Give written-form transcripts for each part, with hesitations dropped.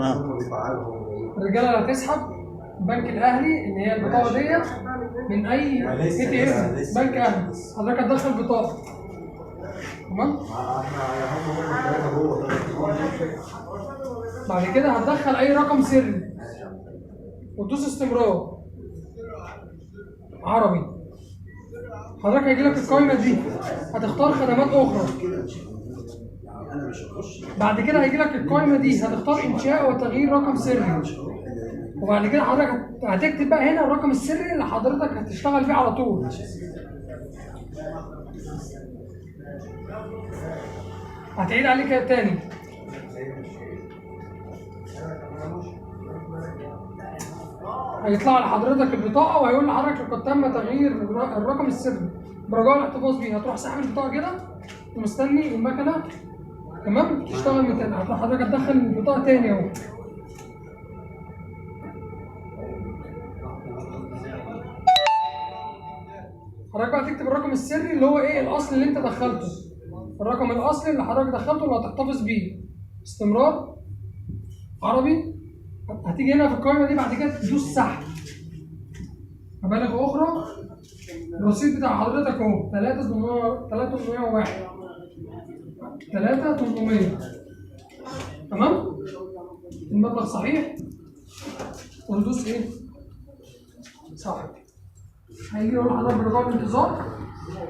تمام. الرجاله اللي هتسحب البنك الاهلي ان هي البطاقه ديت من اي ATM بنك اهلي، حضرتك هتدخل بطاقه تمام. بعد كده هتدخل اي رقم سري وتدوس استمرار عربي. حضرتك هيجي لك القائمه دي، هتختار خدمات اخرى. بعد كده هيجي لك القائمه دي، هتختار انشاء وتغيير رقم سري. وبعد كده حضرتك هتكتب بقى هنا الرقم السري اللي حضرتك هتشتغل بيه على طول. هتعيد عليه كده تاني. هيطلع لحضرتك البطاقه وهيقول لحضرتك لقد تم تغيير الرقم السري برجاء الاحتفاظ بيه. هتروح ساحب البطاقه كده ومستني المكنه تمام تشتغل من تاني. هتروح حضرتك تدخل البطاقه تاني اهو. حضرتك بقى تكتب الرقم السري اللي هو ايه الاصل اللي انت دخلته، الرقم الاصلي اللي حضرتك دخلته اللي هتحتفظ بيه. استمرار عربي. هتيجي هنا في القائمه دي بعد كده تدوس سحب. مبالغ اخرى الرصيد بتاع حضرتك اهو 3801 3800 تمام. المبلغ صحيح وندوس ايه؟ صح. هيجي يقول لحضرتك برجاء الانتظار،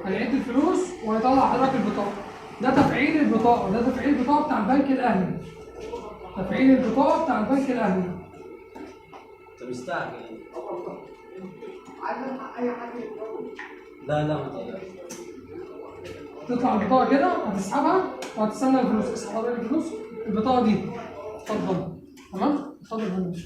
هيعد الفلوس وهيطلع حضرتك البطاقه. ده تفعيل البطاقه، ده تفعيل البطاقه بتاع البنك الاهلي. تفعيل البطاقه بتاع البنك الاهلي. انت مستعجل. لا ما تقلقش. تطلع البطاقه كده هتسحبها وهتستنى الفلوس. اسحب حضرتك الفلوس البطاقه دي. اتفضل. تمام؟ اتفضل.